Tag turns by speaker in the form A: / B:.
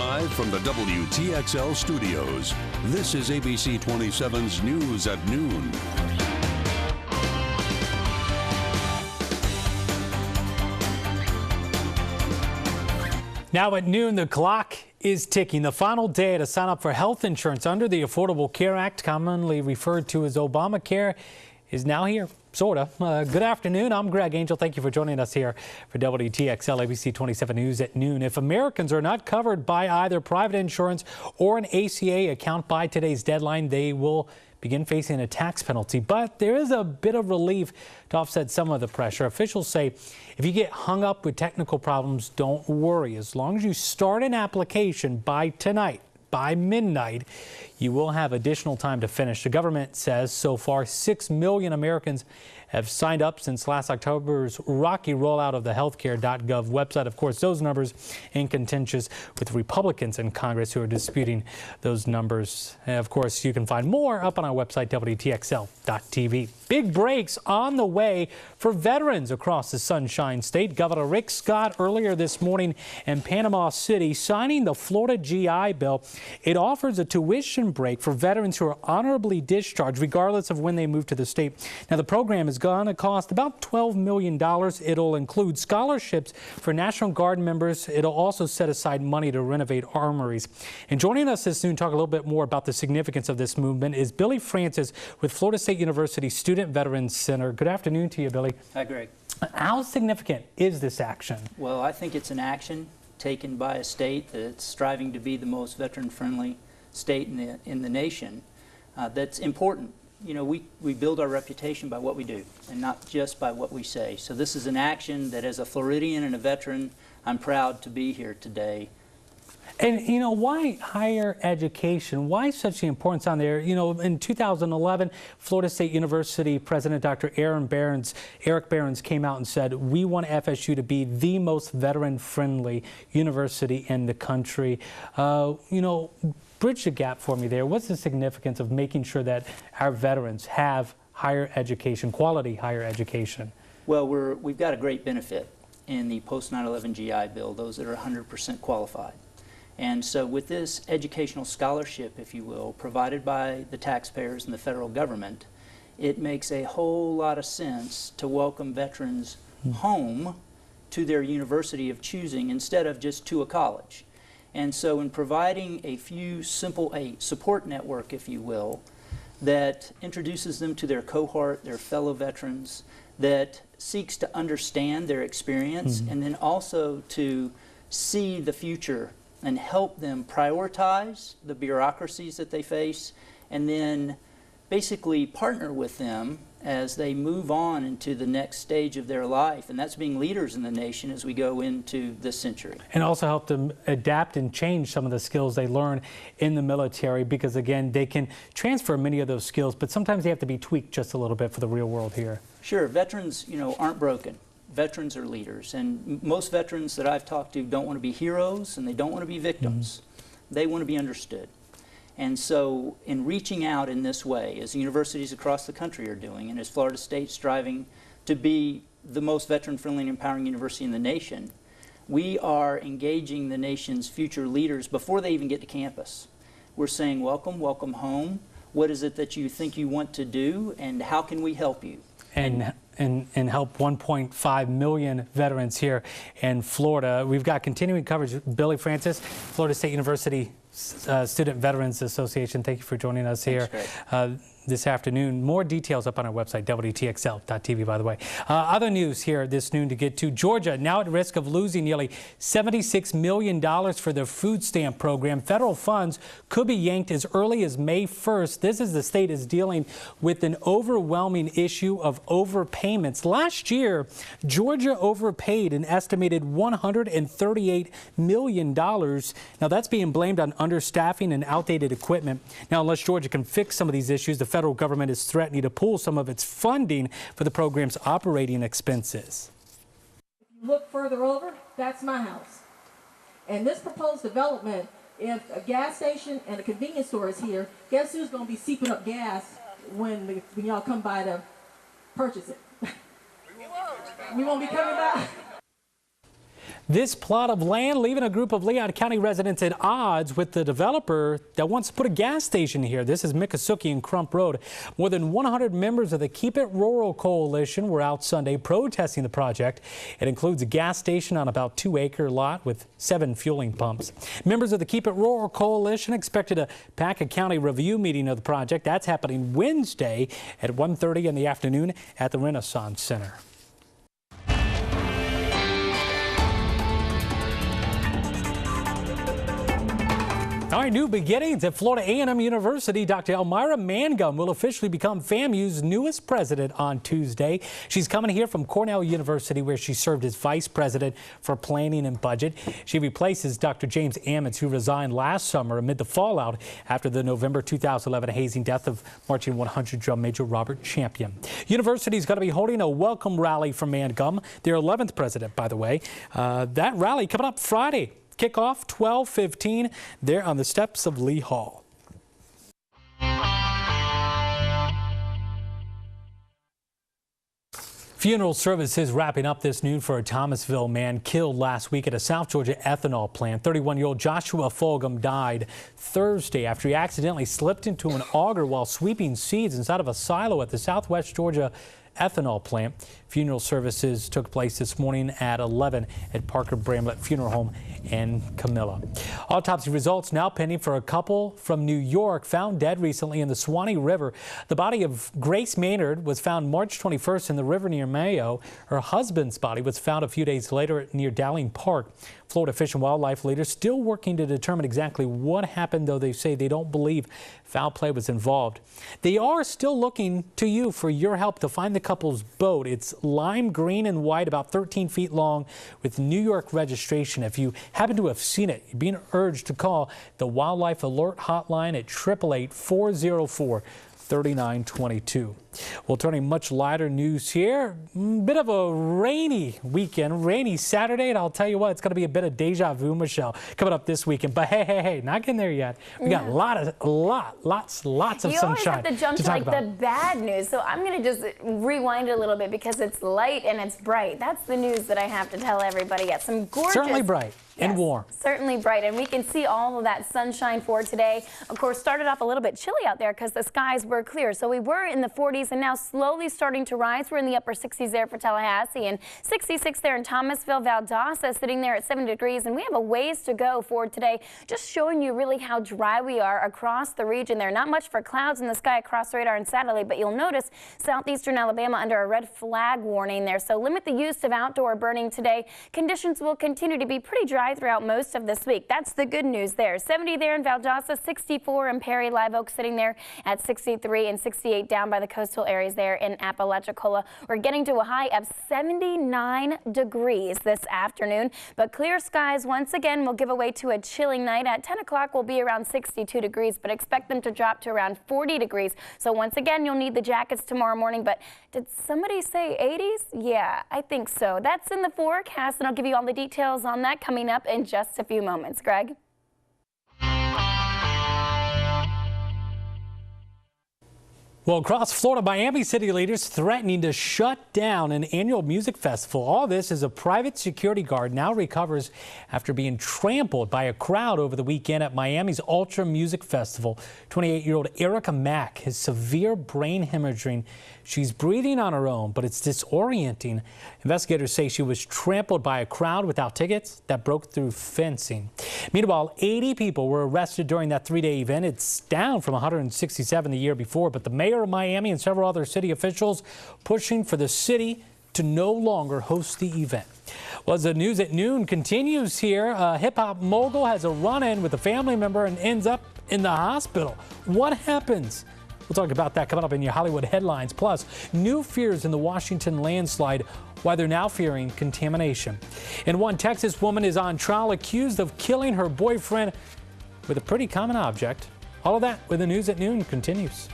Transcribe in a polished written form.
A: Live from the WTXL studios, this is ABC 27's News at Noon.
B: Now at noon, the clock is ticking. The final day to sign up for health insurance under the Affordable Care Act, commonly referred to as Obamacare, is now here. Sorta. Good afternoon. I'm Greg Angel. Thank you for joining us here for WTXL ABC 27 News at Noon. If Americans are not covered by either private insurance or an ACA account by today's deadline, they will begin facing a tax penalty. But there is a bit of relief to offset some of the pressure. Officials say if you get hung up with technical problems, don't worry. As long as you start an application by tonight, by midnight, you will have additional time to finish. The government says so far 6 million Americans have signed up since last October's rocky rollout of the healthcare.gov website. Of course, those numbers in contentious with Republicans in Congress who are disputing those numbers. And of course, you can find more up on our website, WTXL.tv. Big breaks on the way for veterans across the Sunshine State. Governor Rick Scott earlier this morning in Panama City signing the Florida GI Bill. It offers a tuition break for veterans who are honorably discharged regardless of when they move to the state. Now, the program is going to cost about $12 million. It'll include scholarships for National Guard members. It'll also set aside money to renovate armories. And joining us this noon to talk a little bit more about the significance of this movement is Billy Francis with Florida State University Student Veterans Center. Good afternoon to you, Billy.
C: Hi, Greg.
B: How significant is this action?
C: Well, I think it's an action taken by a state that's striving to be the most veteran-friendly state in the nation. That's important. You know, we build our reputation by what we do and not just by what we say. So this is an action that as a Floridian and a veteran, I'm proud to be here today.
B: And, you know, why higher education? Why such the importance on there? You know, in 2011, Florida State University President Dr. Eric Behrens came out and said, we want FSU to be the most veteran-friendly university in the country. You know, bridge the gap for me there. What's the significance of making sure that our veterans have higher education, quality higher education?
C: Well, we've got a great benefit in the post 9/11 GI Bill, those that are 100% qualified. And so with this educational scholarship, if you will, provided by the taxpayers and the federal government, it makes a whole lot of sense to welcome veterans home to their university of choosing instead of just to a college. And so in providing a support network, if you will, that introduces them to their cohort, their fellow veterans, that seeks to understand their experience and then also to see the future and help them prioritize the bureaucracies that they face and then basically partner with them as they move on into the next stage of their life, and that's being leaders in the nation as we go into this century.
B: And also help them adapt and change some of the skills they learn in the military, because again, they can transfer many of those skills, but sometimes they have to be tweaked just a little bit for the real world here.
C: Sure, veterans, you know, aren't broken. Veterans are leaders, and most veterans that I've talked to don't want to be heroes and they don't want to be victims. They want to be understood. And so in reaching out in this way, as universities across the country are doing, and as Florida State striving to be the most veteran-friendly and empowering university in the nation, we are engaging the nation's future leaders before they even get to campus. We're saying, welcome, welcome home. What is it that you think you want to do, and how can we help you?
B: And help 1.5 million veterans here in Florida. We've got continuing coverage. Billy Francis, Florida State University Student Veterans Association. Thank you for joining us here this afternoon. More details up on our website, WTXL.tv, by the way. Other news here this noon to get to. Georgia now at risk of losing nearly $76 million for their food stamp program. Federal funds could be yanked as early as May 1st. This is the state is dealing with an overwhelming issue of overpayments. Last year, Georgia overpaid an estimated $138 million. Now, that's being blamed on understaffing and outdated equipment. Now, unless Georgia can fix some of these issues, the federal government is threatening to pull some of its funding for the program's operating expenses.
D: If you look further over, that's my house. And this proposed development, if a gas station and a convenience store is here, guess who's going to be seeping up gas when y'all come by to purchase it? We won't be coming back.
B: This plot of land leaving a group of Leon County residents at odds with the developer that wants to put a gas station here. This is Miccosukee and Crump Road. More than 100 members of the Keep It Rural Coalition were out Sunday protesting the project. It includes a gas station on about 2-acre lot with 7 fueling pumps. Members of the Keep It Rural Coalition expected to pack a county review meeting of the project. That's happening Wednesday at 1:30 in the afternoon at the Renaissance Center. All right, new beginnings at Florida A&M University. Dr. Elmira Mangum will officially become FAMU's newest president on Tuesday. She's coming here from Cornell University, where she served as vice president for planning and budget. She replaces Dr. James Ammons, who resigned last summer amid the fallout after the November 2011 hazing death of Marching 100 Drum Major Robert Champion. University is going to be holding a welcome rally for Mangum, their 11th president, by the way. That rally coming up Friday. Kickoff 12:15 there on the steps of Lee Hall. Funeral services wrapping up this noon for a Thomasville man killed last week at a South Georgia ethanol plant. 31-year-old Joshua Fulgham died Thursday after he accidentally slipped into an auger while sweeping seeds inside of a silo at the Southwest Georgia ethanol plant. Funeral services took place this morning at 11 at Parker Bramlett Funeral Home in Camilla. Autopsy results now pending for a couple from New York found dead recently in the Suwannee River. The body of Grace Maynard was found March 21st in the river near Mayo. Her husband's body was found a few days later near Dowling Park. Florida Fish and Wildlife leaders still working to determine exactly what happened, though they say they don't believe foul play was involved. They are still looking to you for your help to find the couple's boat. It's lime green and white, about 13 feet long, with New York registration. If you happen to have seen it, you're being urged to call the Wildlife Alert Hotline at 888-404-3922. Well, turning much lighter news here. Bit of a rainy weekend, rainy Saturday, and I'll tell you what, it's going to be a bit of deja vu, Michelle, coming up this weekend. But hey, not getting there yet. We got lots of sunshine.
E: You always have to jump to like the bad news, so I'm going to just rewind it a little bit because it's light and it's bright. That's the news that I have to tell everybody. Yes, some gorgeous.
B: Certainly bright. And warm.
E: Certainly bright, and we can see all of that sunshine for today. Of course, started off a little bit chilly out there because the skies were clear. So we were in the 40s and now slowly starting to rise. We're in the upper 60s there for Tallahassee and 66 there in Thomasville. Valdosta sitting there at 7 degrees, and we have a ways to go for today. Just showing you really how dry we are across the region there. Not much for clouds in the sky across the radar and satellite, but you'll notice southeastern Alabama under a red flag warning there. So limit the use of outdoor burning today. Conditions will continue to be pretty dry throughout most of this week. That's the good news there. 70 there in Valdosta, 64 in Perry, Live Oak sitting there at 63 and 68 down by the coastal areas there in Apalachicola. We're getting to a high of 79 degrees this afternoon, but clear skies once again will give way to a chilling night. At 10 o'clock we'll be around 62 degrees, but expect them to drop to around 40 degrees. So once again, you'll need the jackets tomorrow morning. But did somebody say 80s? Yeah, I think so. That's in the forecast, and I'll give you all the details on that coming up in just a few moments. Greg?
B: Well, across Florida, Miami city leaders threatening to shut down an annual music festival. All this as a private security guard now recovers after being trampled by a crowd over the weekend at Miami's Ultra Music Festival. 28-year-old Erica Mack has severe brain hemorrhaging. She's breathing on her own, but it's disorienting. Investigators say she was trampled by a crowd without tickets that broke through fencing. Meanwhile, 80 people were arrested during that 3-day event. It's down from 167 the year before, but the mayor of Miami and several other city officials pushing for the city to no longer host the event. Well, as the news at noon continues here, a hip-hop mogul has a run-in with a family member and ends up in the hospital. What happens? We'll talk about that coming up in your Hollywood headlines. Plus, new fears in the Washington landslide, why they're now fearing contamination. And one Texas woman is on trial accused of killing her boyfriend with a pretty common object. All of that with the news at noon continues.